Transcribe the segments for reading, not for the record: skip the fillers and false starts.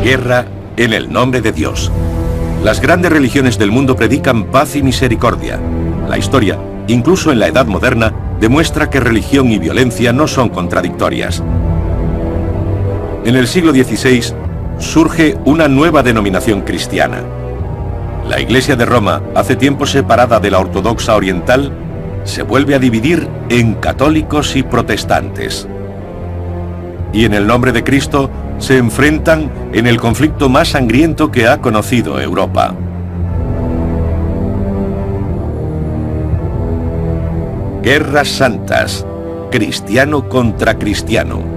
Guerra en el nombre de Dios. Las grandes religiones del mundo predican paz y misericordia. La historia, incluso en la Edad Moderna, demuestra que religión y violencia no son contradictorias. En el siglo XVI surge una nueva denominación cristiana. La Iglesia de Roma, hace tiempo separada de la ortodoxa oriental, se vuelve a dividir en católicos y protestantes. Y en el nombre de Cristo se enfrentan en el conflicto más sangriento que ha conocido Europa. Guerras santas, cristiano contra cristiano.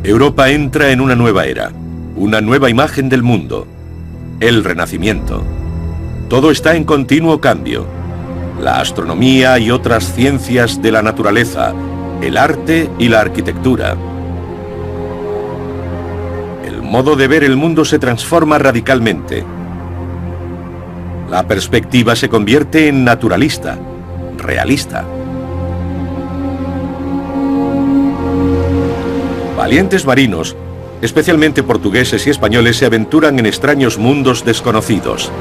Europa entra en una nueva era, una nueva imagen del mundo, el Renacimiento. Todo está en continuo cambio. La astronomía y otras ciencias de la naturaleza, el arte y la arquitectura. El modo de ver el mundo se transforma radicalmente. La perspectiva se convierte en naturalista, realista. Valientes marinos, especialmente portugueses y españoles, se aventuran en extraños mundos desconocidos.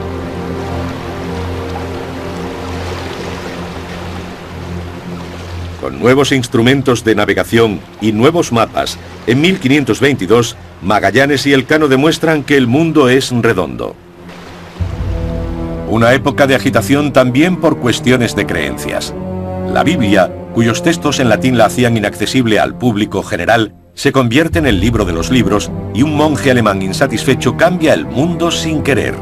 Con nuevos instrumentos de navegación y nuevos mapas, en 1522, Magallanes y Elcano demuestran que el mundo es redondo. Una época de agitación también por cuestiones de creencias. La Biblia, cuyos textos en latín la hacían inaccesible al público general, se convierte en el libro de los libros y un monje alemán insatisfecho cambia el mundo sin querer.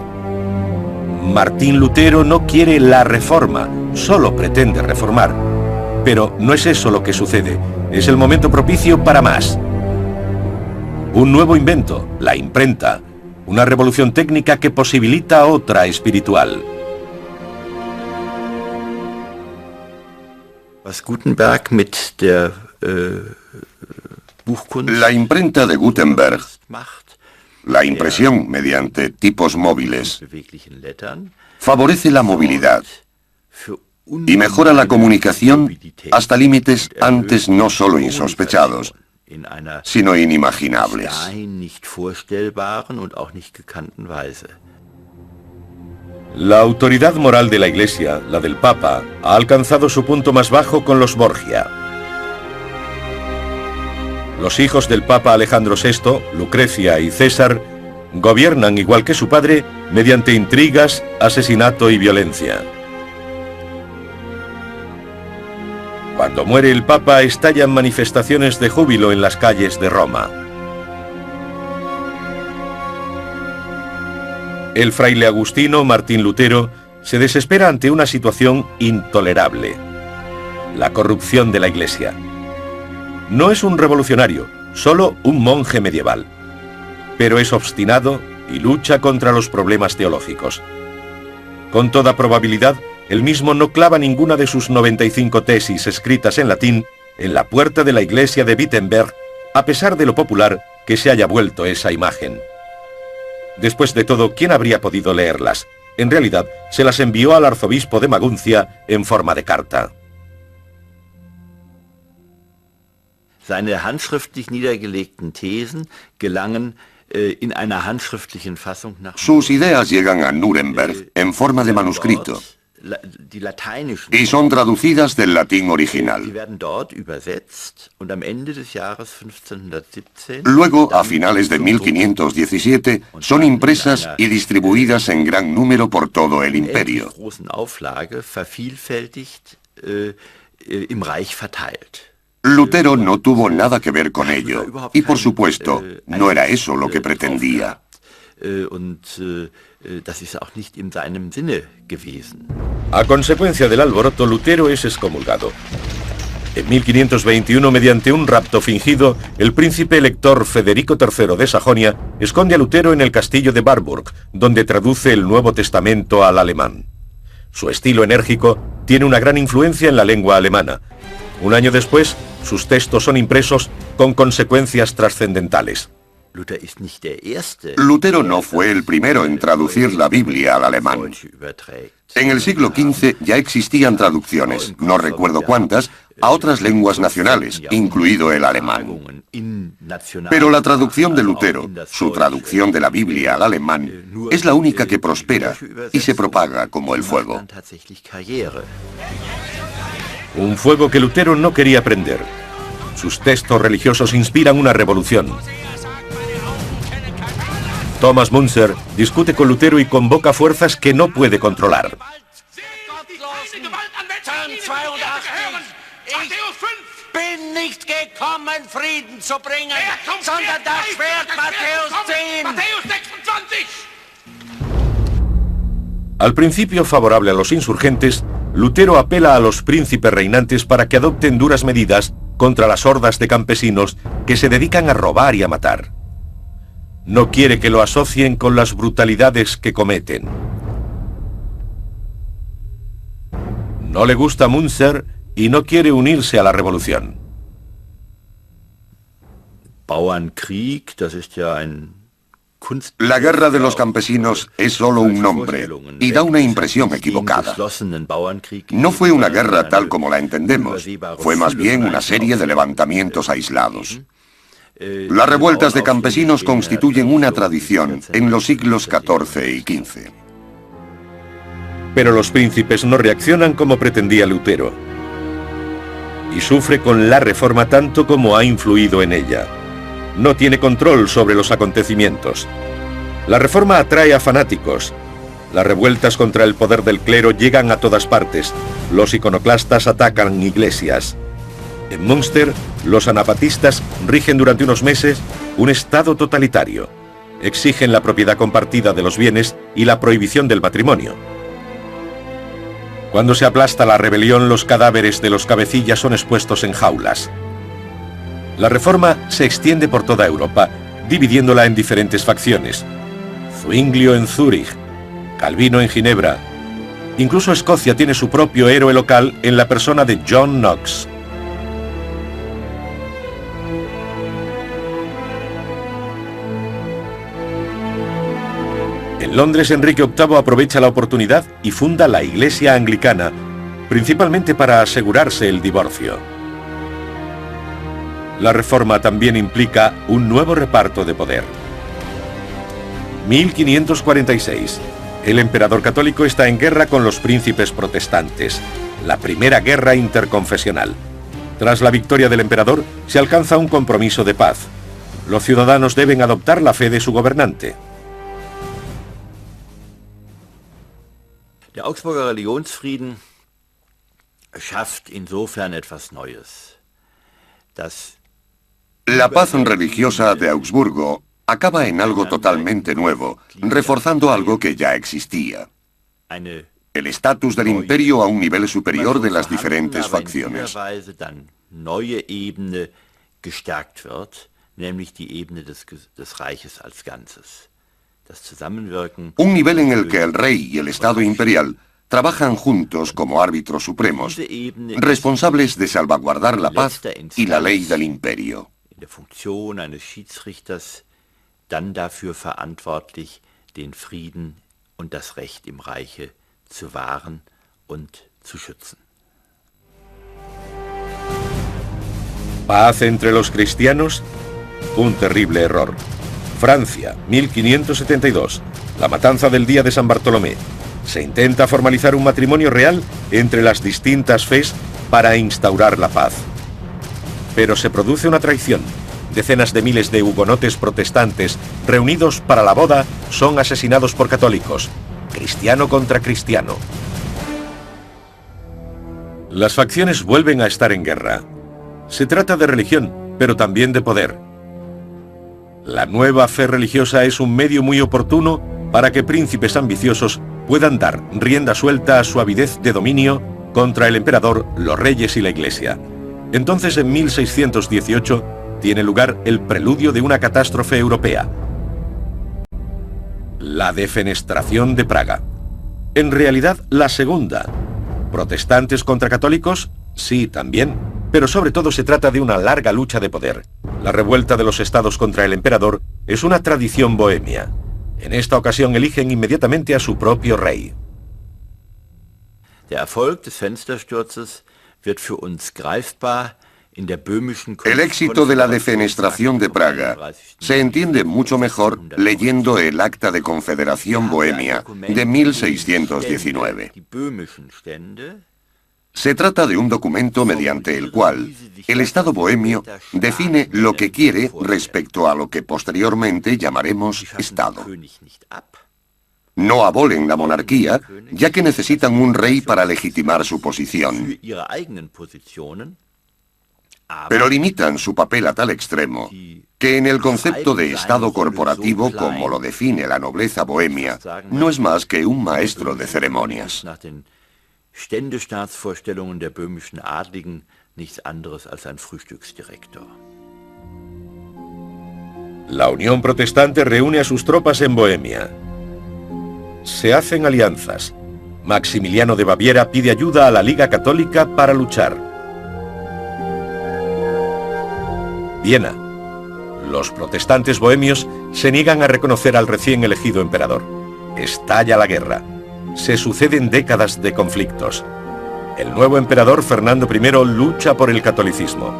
Martín Lutero no quiere la reforma, solo pretende reformar. Pero no es eso lo que sucede, es el momento propicio para más. Un nuevo invento, la imprenta, una revolución técnica que posibilita otra espiritual. Was Gutenberg mit der La imprenta de Gutenberg, la impresión mediante tipos móviles, favorece la movilidad y mejora la comunicación hasta límites antes no solo insospechados, sino inimaginables. La autoridad moral de la Iglesia, la del Papa, ha alcanzado su punto más bajo con los Borgia. Los hijos del Papa Alejandro VI, Lucrecia y César, gobiernan igual que su padre mediante intrigas, asesinato y violencia. Cuando muere el Papa, estallan manifestaciones de júbilo en las calles de Roma. El fraile agustino Martín Lutero se desespera ante una situación intolerable: la corrupción de la Iglesia. No es un revolucionario, solo un monje medieval, pero es obstinado y lucha contra los problemas teológicos. Con toda probabilidad, él mismo no clava ninguna de sus 95 tesis escritas en latín en la puerta de la iglesia de Wittenberg, a pesar de lo popular que se haya vuelto esa imagen. Después de todo, ¿quién habría podido leerlas? En realidad, se las envió al arzobispo de Maguncia en forma de carta. Seine handschriftlich niedergelegten Thesen gelangen in einer handschriftlichen Fassung nach... Sus ideas llegan a Nuremberg en forma de manuscrito y son traducidas del latín original. Luego, a finales de 1517, son impresas y distribuidas en gran número por todo el imperio. Lutero no tuvo nada que ver con ello, y por supuesto, no era eso lo que pretendía. A consecuencia del alboroto, Lutero es excomulgado. En 1521, mediante un rapto fingido, el príncipe elector Federico III de Sajonia esconde a Lutero en el castillo de Warburg, donde traduce el Nuevo Testamento al alemán. Su estilo enérgico tiene una gran influencia en la lengua alemana. Un año después, sus textos son impresos con consecuencias trascendentales. Lutero no fue el primero en traducir la Biblia al alemán. En el siglo XV ya existían traducciones, no recuerdo cuántas, a otras lenguas nacionales, incluido el alemán. Pero la traducción de Lutero, su traducción de la Biblia al alemán, es la única que prospera y se propaga como el fuego. Un fuego que Lutero no quería prender. Sus textos religiosos inspiran una revolución. Thomas Müntzer discute con Lutero y convoca fuerzas que no puede controlar. Al principio favorable a los insurgentes, Lutero apela a los príncipes reinantes para que adopten duras medidas contra las hordas de campesinos que se dedican a robar y a matar. No quiere que lo asocien con las brutalidades que cometen. No le gusta Müntzer y no quiere unirse a la revolución. La guerra de los campesinos es solo un nombre y da una impresión equivocada. No fue una guerra tal como la entendemos, fue más bien una serie de levantamientos aislados. Las revueltas de campesinos constituyen una tradición en los siglos XIV y XV. Pero los príncipes no reaccionan como pretendía Lutero. Y sufre con la reforma tanto como ha influido en ella. No tiene control sobre los acontecimientos. La reforma atrae a fanáticos. Las revueltas contra el poder del clero llegan a todas partes. Los iconoclastas atacan iglesias. En Münster, los anabatistas rigen durante unos meses un estado totalitario. Exigen la propiedad compartida de los bienes y la prohibición del matrimonio. Cuando se aplasta la rebelión, los cadáveres de los cabecillas son expuestos en jaulas. La reforma se extiende por toda Europa, dividiéndola en diferentes facciones. Zwinglio en Zúrich, Calvino en Ginebra. Incluso Escocia tiene su propio héroe local en la persona de John Knox. En Londres, Enrique VIII aprovecha la oportunidad y funda la Iglesia Anglicana, principalmente para asegurarse el divorcio. La reforma también implica un nuevo reparto de poder. 1546. El emperador católico está en guerra con los príncipes protestantes. La primera guerra interconfesional. Tras la victoria del emperador, se alcanza un compromiso de paz. Los ciudadanos deben adoptar la fe de su gobernante. Der Augsburger Religionsfrieden schafft insofern etwas Neues. La paz religiosa de Augsburgo acaba en algo totalmente nuevo, reforzando algo que ya existía. El estatus del imperio a un nivel superior de las diferentes facciones. Un nivel en el que el rey y el Estado imperial trabajan juntos como árbitros supremos, responsables de salvaguardar la paz y la ley del imperio. Dann dafür verantwortlich, den Frieden und das Recht im Reiche zu wahren und zu schützen. Paz entre los cristianos, un terrible error. Francia, 1572, la matanza del día de San Bartolomé. Se intenta formalizar un matrimonio real entre las distintas fes para instaurar la paz. Pero se produce una traición. Decenas de miles de hugonotes protestantes reunidos para la boda son asesinados por católicos, cristiano contra cristiano. Las facciones vuelven a estar en guerra. Se trata de religión, pero también de poder. La nueva fe religiosa es un medio muy oportuno para que príncipes ambiciosos puedan dar rienda suelta a su avidez de dominio contra el emperador, los reyes y la iglesia. Entonces, en 1618, tiene lugar el preludio de una catástrofe europea. La defenestración de Praga. En realidad, la segunda. ¿Protestantes contra católicos? Sí, también. pero sobre todo se trata de una larga lucha de poder. La revuelta de los estados contra el emperador es una tradición bohemia. En esta ocasión eligen inmediatamente a su propio rey. Der Erfolg des Fenstersturzes wird für uns greifbar. El éxito de la defenestración de Praga se entiende mucho mejor leyendo el Acta de Confederación Bohemia de 1619. Se trata de un documento mediante el cual el Estado bohemio define lo que quiere respecto a lo que posteriormente llamaremos Estado. No abolen la monarquía, ya que necesitan un rey para legitimar su posición. Pero limitan su papel a tal extremo que en el concepto de Estado corporativo, como lo define la nobleza bohemia, no es más que un maestro de ceremonias. La Unión Protestante reúne a sus tropas en Bohemia. Se hacen alianzas. Maximiliano de Baviera pide ayuda a la Liga Católica para luchar. Viena. Los protestantes bohemios se niegan a reconocer al recién elegido emperador. Estalla la guerra. Se suceden décadas de conflictos. El nuevo emperador Fernando I lucha por el catolicismo.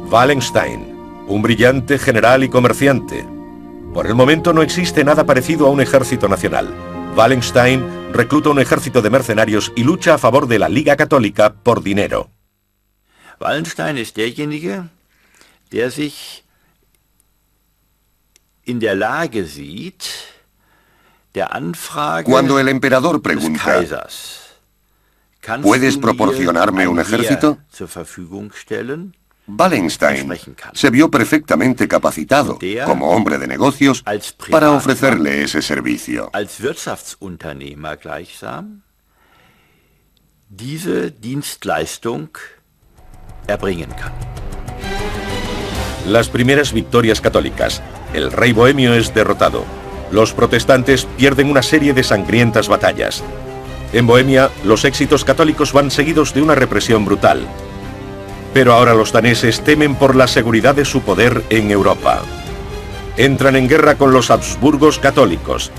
Wallenstein, un brillante general y comerciante. Por el momento no existe nada parecido a un ejército nacional. Wallenstein recluta un ejército de mercenarios y lucha a favor de la Liga Católica por dinero. Wallenstein ist derjenige, der sich in der Lage sieht, der Anfrage Cuando el emperador pregunta, ¿puedes proporcionarme un ejército? zur Verfügung stellen? Wallenstein se vio perfectamente capacitado, como hombre de negocios, para ofrecerle ese servicio. Als Wirtschaftsunternehmer gleichsam diese Dienstleistung erbringen kann. Las primeras victorias católicas. El rey bohemio es derrotado. Los protestantes pierden una serie de sangrientas batallas. En Bohemia, los éxitos católicos van seguidos de una represión brutal. Pero ahora los daneses temen por la seguridad de su poder en Europa. Entran en guerra con los Habsburgos católicos.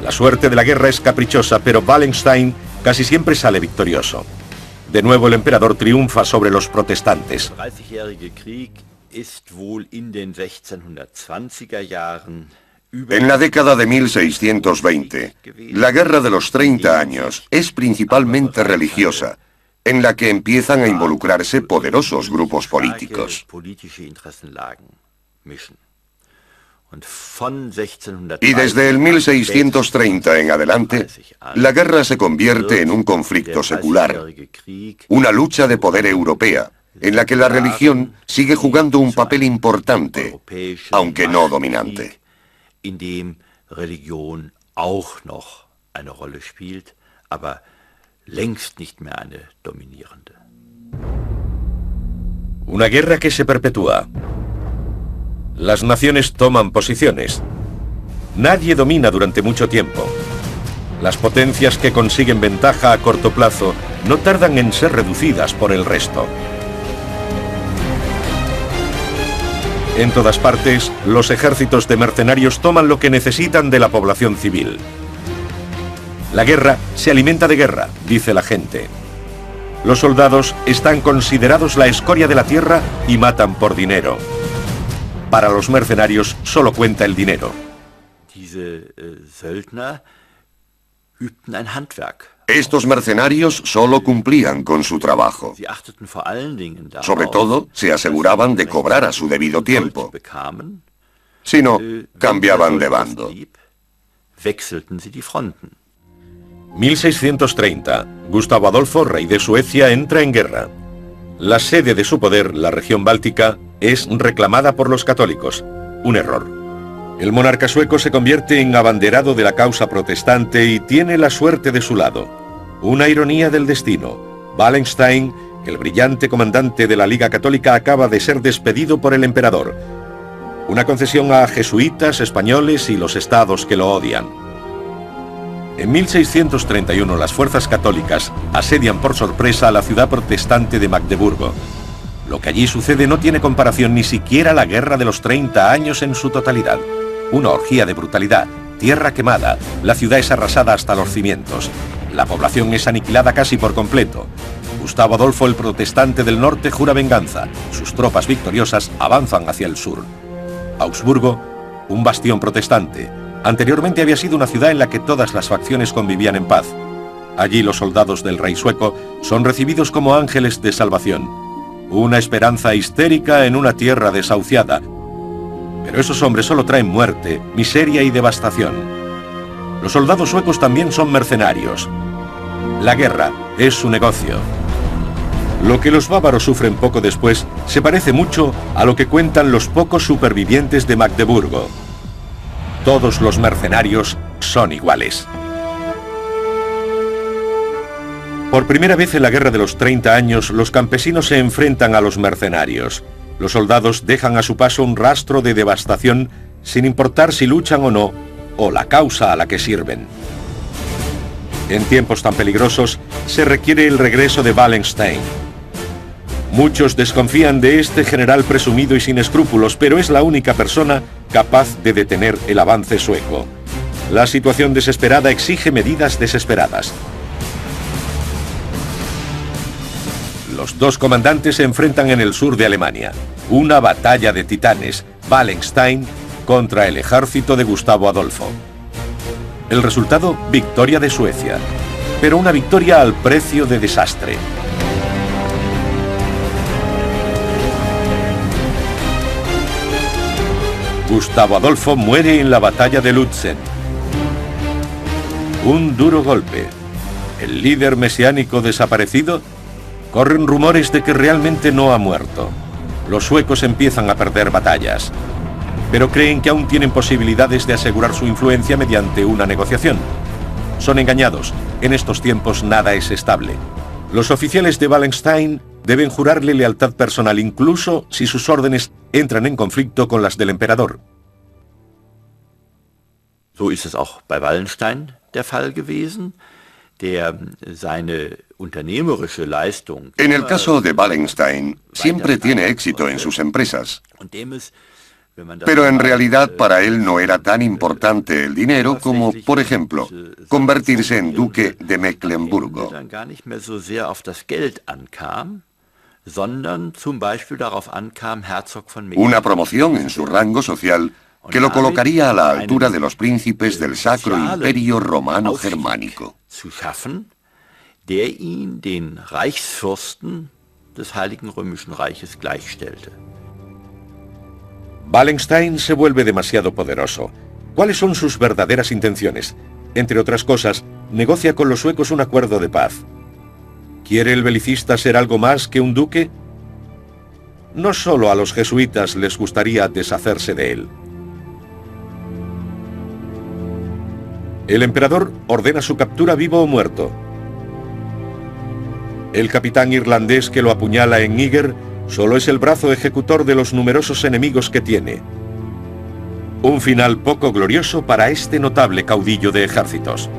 La suerte de la guerra es caprichosa, pero Wallenstein casi siempre sale victorioso. De nuevo el emperador triunfa sobre los protestantes. Der 30-jährige Krieg ist wohl in den 1620er Jahren En la década de 1620, la Guerra de los 30 años es principalmente religiosa, en la que empiezan a involucrarse poderosos grupos políticos. Y desde el 1630 en adelante, la guerra se convierte en un conflicto secular, una lucha de poder europea, en la que la religión sigue jugando un papel importante, aunque no dominante. In dem Religion auch noch eine Rolle spielt, aber längst nicht mehr eine dominierende. Una guerra que se perpetúa. Las naciones toman posiciones. Nadie domina durante mucho tiempo. Las potencias que consiguen ventaja a corto plazo no tardan en ser reducidas por el resto. En todas partes, los ejércitos de mercenarios toman lo que necesitan de la población civil. La guerra se alimenta de guerra, dice la gente. Los soldados están considerados la escoria de la tierra y matan por dinero. Para los mercenarios solo cuenta el dinero. Diese Söldner übten ein Handwerk. Estos mercenarios solo cumplían con su trabajo. Sie achteten vor allen Dingen darauf, Sobre todo, se aseguraban de cobrar a su debido tiempo. Si no, cambiaban de bando. Wechselten sie die Fronten. 1630. Gustavo Adolfo, rey de Suecia, entra en guerra. La sede de su poder, la región báltica, es reclamada por los católicos. Un error. El monarca sueco se convierte en abanderado de la causa protestante y tiene la suerte de su lado. Una ironía del destino. Wallenstein, el brillante comandante de la Liga Católica, acaba de ser despedido por el emperador. Una concesión a jesuitas, españoles y los estados que lo odian. En 1631 las fuerzas católicas asedian por sorpresa a la ciudad protestante de Magdeburgo. Lo que allí sucede no tiene comparación ni siquiera la Guerra de los 30 años en su totalidad. Una orgía de brutalidad, tierra quemada, la ciudad es arrasada hasta los cimientos. La población es aniquilada casi por completo. Gustavo Adolfo el Protestante del Norte jura venganza. Sus tropas victoriosas avanzan hacia el sur. Augsburgo, un bastión protestante. Anteriormente había sido una ciudad en la que todas las facciones convivían en paz. Allí los soldados del rey sueco son recibidos como ángeles de salvación. Una esperanza histérica en una tierra desahuciada. Pero esos hombres solo traen muerte, miseria y devastación. Los soldados suecos también son mercenarios. La guerra es su negocio. Lo que los bávaros sufren poco después se parece mucho a lo que cuentan los pocos supervivientes de Magdeburgo. Todos los mercenarios son iguales. Por primera vez en la Guerra de los 30 años, los campesinos se enfrentan a los mercenarios. Los soldados dejan a su paso un rastro de devastación sin importar si luchan o no, o la causa a la que sirven. En tiempos tan peligrosos, se requiere el regreso de Wallenstein. Muchos desconfían de este general presumido y sin escrúpulos, pero es la única persona capaz de detener el avance sueco. La situación desesperada exige medidas desesperadas. Los dos comandantes se enfrentan en el sur de Alemania. Una batalla de titanes, Wallenstein contra el ejército de Gustavo Adolfo. El resultado, victoria de Suecia, pero una victoria al precio de desastre. Gustavo Adolfo muere en la batalla de Lützen. Un duro golpe. El líder mesiánico desaparecido. Corren rumores de que realmente no ha muerto. Los suecos empiezan a perder batallas, pero creen que aún tienen posibilidades de asegurar su influencia mediante una negociación. Son engañados. En estos tiempos nada es estable. Los oficiales de Wallenstein deben jurarle lealtad personal incluso si sus órdenes entran en conflicto con las del emperador. So ist es auch bei Wallenstein der Fall gewesen, der seine unternehmerische Leistung. En el caso de Wallenstein, siempre tiene éxito en sus empresas. Pero en realidad para él no era tan importante el dinero como, por ejemplo, convertirse en duque de Mecklemburgo. Una promoción en su rango social que lo colocaría a la altura de los príncipes del Sacro Imperio Romano Germánico. Der ihn den Reichsfürsten des Heiligen Römischen Reiches gleichstellte. Wallenstein se vuelve demasiado poderoso. ¿Cuáles son sus verdaderas intenciones? Entre otras cosas, negocia con los suecos un acuerdo de paz. ¿Quiere el belicista ser algo más que un duque? No solo a los jesuitas les gustaría deshacerse de él. El emperador ordena su captura vivo o muerto. El capitán irlandés que lo apuñala en Níger solo es el brazo ejecutor de los numerosos enemigos que tiene. Un final poco glorioso para este notable caudillo de ejércitos.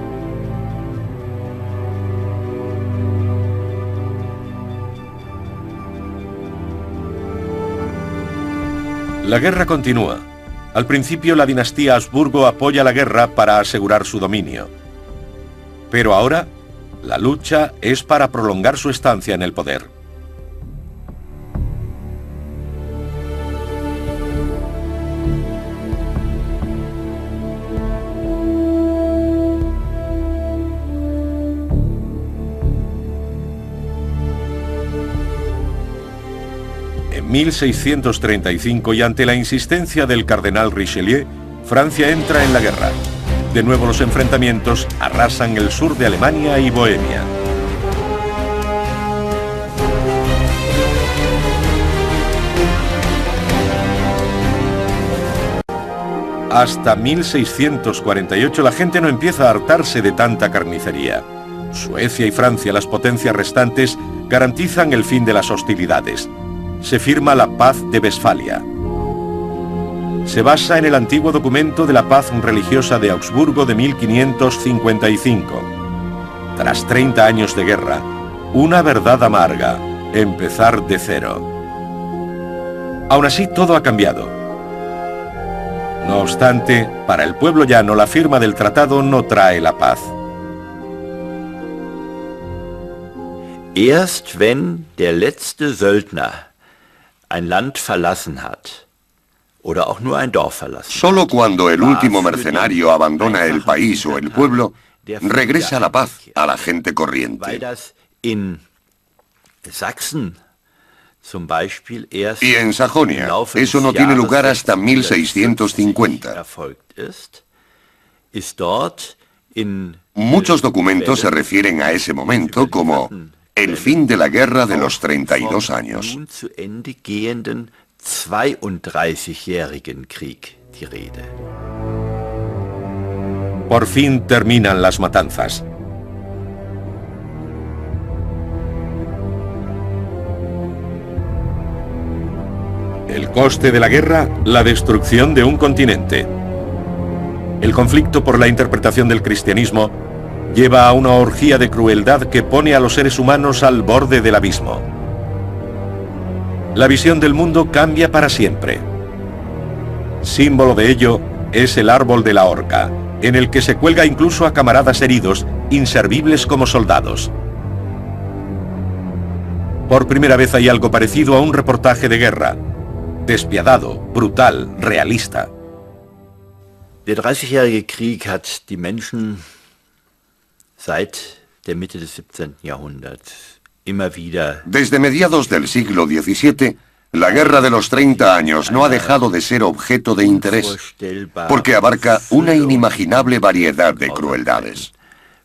La guerra continúa. Al principio la dinastía Habsburgo apoya la guerra para asegurar su dominio. Pero ahora, la lucha es para prolongar su estancia en el poder. En 1635, y ante la insistencia del cardenal Richelieu, Francia entra en la guerra. De nuevo los enfrentamientos arrasan el sur de Alemania y Bohemia. Hasta 1648 la gente no empieza a hartarse de tanta carnicería. Suecia y Francia, las potencias restantes, garantizan el fin de las hostilidades. Se firma la Paz de Westfalia. se basa en el antiguo documento de la paz religiosa de Augsburgo de 1555. Tras 30 años de guerra, una verdad amarga, empezar de cero. Aún así, todo ha cambiado. No obstante, para el pueblo llano, la firma del tratado no trae la paz. Erst wenn der letzte Söldner ein Land verlassen hat, oder auch nur ein Dorf verlassen. Solo cuando el último mercenario abandona el país o el pueblo, regresa la paz a la gente corriente. Y en Sajonia, eso no tiene lugar hasta 1650. Muchos documentos se refieren a ese momento como el fin de la guerra de los 32 años. 32-jährigen Krieg die Rede. Por fin terminan las matanzas. El coste de la guerra, la destrucción de un continente. El conflicto por la interpretación del cristianismo lleva a una orgía de crueldad que pone a los seres humanos al borde del abismo. La visión del mundo cambia para siempre. Símbolo de ello es el árbol de la horca, en el que se cuelga incluso a camaradas heridos, inservibles como soldados. Por primera vez hay algo parecido a un reportaje de guerra. Despiadado, brutal, realista. Der 30-jährige Krieg hat die Menschen seit der Mitte des 17. Jahrhunderts immer wieder. Desde mediados del siglo XVII, la guerra de los 30 años no ha dejado de ser objeto de interés, porque abarca una inimaginable variedad de crueldades.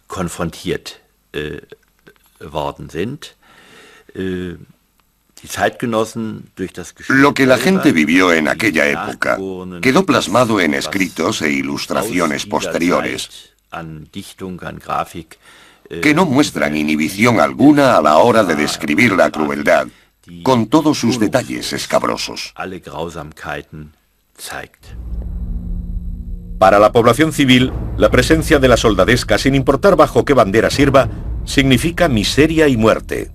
Konfrontiert worden sind. Lo que la gente vivió en aquella época quedó plasmado en escritos e ilustraciones posteriores, que no muestran inhibición alguna a la hora de describir la crueldad, con todos sus detalles escabrosos. Para la población civil, la presencia de la soldadesca, sin importar bajo qué bandera sirva, significa miseria y muerte.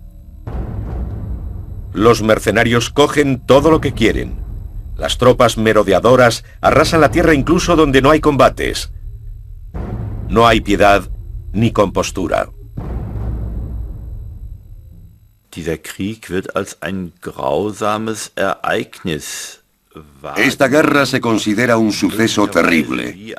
Los mercenarios cogen todo lo que quieren. Las tropas merodeadoras arrasan la tierra incluso donde no hay combates. No hay piedad ni compostura. Dieser Krieg wird als ein grausames Ereignis. Esta guerra se considera un suceso terrible,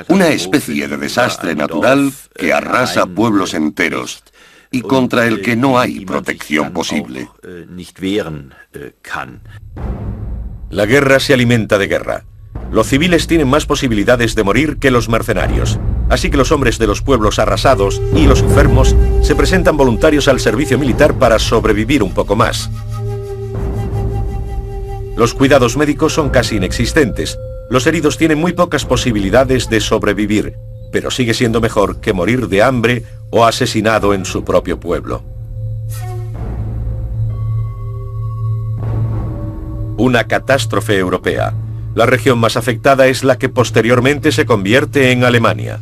una especie de desastre natural que arrasa pueblos enteros y contra el que no hay protección posible. La guerra se alimenta de guerra. Los civiles tienen más posibilidades de morir que los mercenarios, así que los hombres de los pueblos arrasados y los enfermos se presentan voluntarios al servicio militar para sobrevivir un poco más. Los cuidados médicos son casi inexistentes. Los heridos tienen muy pocas posibilidades de sobrevivir, pero sigue siendo mejor que morir de hambre o asesinado en su propio pueblo. Una catástrofe europea. La región más afectada es la que posteriormente se convierte en Alemania.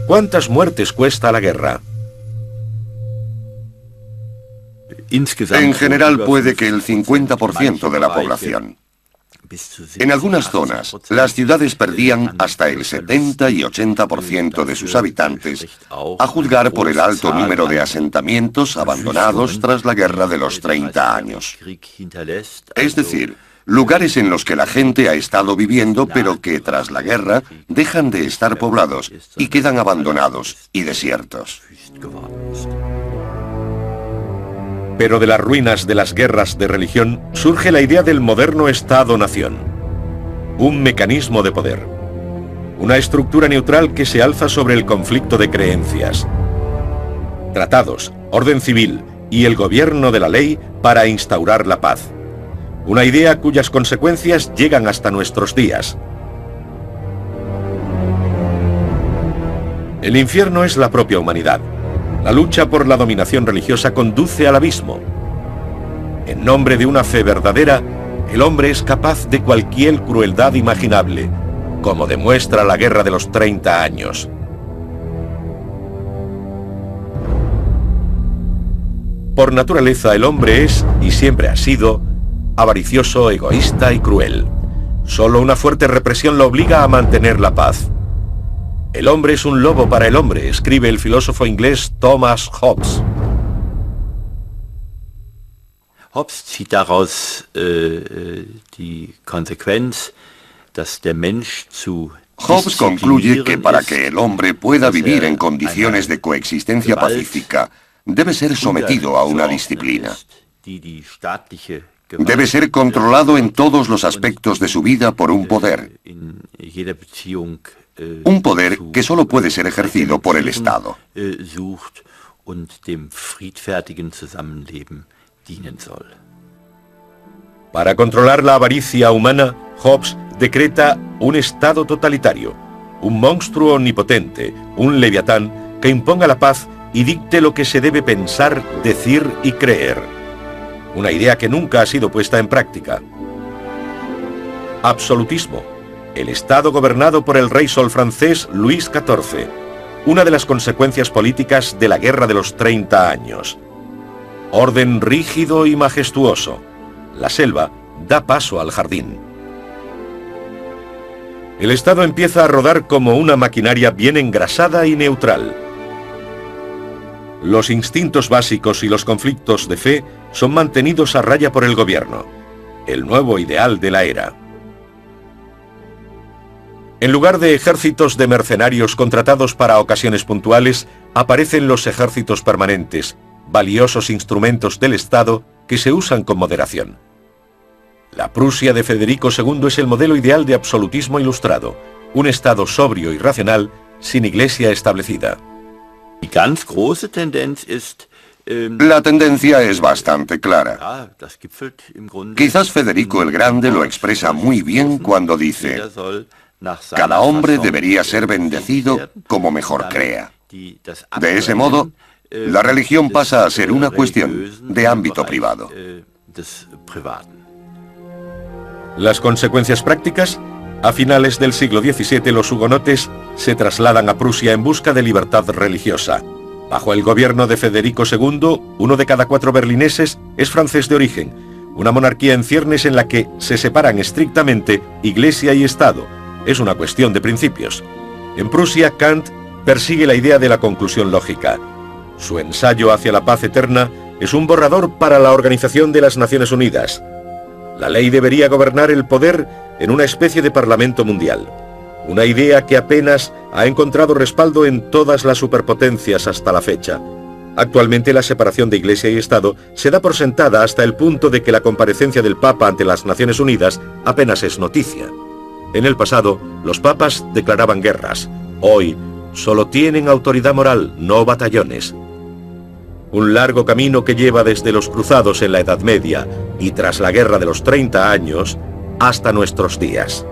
¿Cuántas muertes cuesta la guerra? En general puede que el 50% de la población. En algunas zonas, las ciudades perdían hasta el 70 y 80% de sus habitantes, a juzgar por el alto número de asentamientos abandonados tras la guerra de los 30 años. Es decir, lugares en los que la gente ha estado viviendo, pero que tras la guerra dejan de estar poblados y quedan abandonados y desiertos. Pero de las ruinas de las guerras de religión surge la idea del moderno Estado-nación. Un mecanismo de poder. Una estructura neutral que se alza sobre el conflicto de creencias. Tratados, orden civil y el gobierno de la ley para instaurar la paz. Una idea cuyas consecuencias llegan hasta nuestros días. El infierno es la propia humanidad. La lucha por la dominación religiosa conduce al abismo. En nombre de una fe verdadera, El hombre es capaz de cualquier crueldad imaginable, como demuestra la Guerra de los 30 años. Por naturaleza, el hombre es, y siempre ha sido, avaricioso, egoísta y cruel. Solo una fuerte represión lo obliga a mantener la paz. El hombre es un lobo para el hombre, escribe el filósofo inglés Thomas Hobbes. Hobbes zieht daraus die Konsequenz, dass der Mensch zu Hobbes concluye que para que el hombre pueda vivir en condiciones de coexistencia pacífica, debe ser sometido a una disciplina. Debe ser controlado en todos los aspectos de su vida por un poder. Un poder que solo puede ser ejercido por el Estado. Para controlar la avaricia humana, Hobbes decreta un Estado totalitario, un monstruo omnipotente, un leviatán que imponga la paz y dicte lo que se debe pensar, decir y creer. Una idea que nunca ha sido puesta en práctica. Absolutismo. El Estado gobernado por el rey sol francés Luis XIV. Una de las consecuencias políticas de la Guerra de los 30 años. Orden rígido y majestuoso. La selva da paso al jardín. El Estado empieza a rodar como una maquinaria bien engrasada y neutral. Los instintos básicos y los conflictos de fe son mantenidos a raya por el gobierno, el nuevo ideal de la era. En lugar de ejércitos de mercenarios contratados para ocasiones puntuales, aparecen los ejércitos permanentes, valiosos instrumentos del Estado que se usan con moderación. La Prusia de Federico II es el modelo ideal de absolutismo ilustrado, un Estado sobrio y racional sin iglesia establecida. La tendencia es bastante clara. Quizás Federico el Grande lo expresa muy bien cuando dice: cada hombre debería ser bendecido como mejor crea. De ese modo, la religión pasa a ser una cuestión de ámbito privado. Las consecuencias prácticas: a finales del siglo XVII los hugonotes se trasladan a Prusia en busca de libertad religiosa. Bajo el gobierno de Federico II, 1 de cada 4 berlineses es francés de origen, una monarquía en ciernes en la que se separan estrictamente Iglesia y Estado. Es una cuestión de principios. En Prusia, Kant persigue la idea de la conclusión lógica. Su ensayo hacia la paz eterna es un borrador para la Organización de las Naciones Unidas. La ley debería gobernar el poder en una especie de parlamento mundial. Una idea que apenas ha encontrado respaldo en todas las superpotencias hasta la fecha. Actualmente la separación de Iglesia y Estado se da por sentada hasta el punto de que la comparecencia del Papa ante las Naciones Unidas apenas es noticia. En el pasado, los papas declaraban guerras. Hoy, solo tienen autoridad moral, no batallones. Un largo camino que lleva desde los cruzados en la Edad Media y tras la Guerra de los 30 años hasta nuestros días.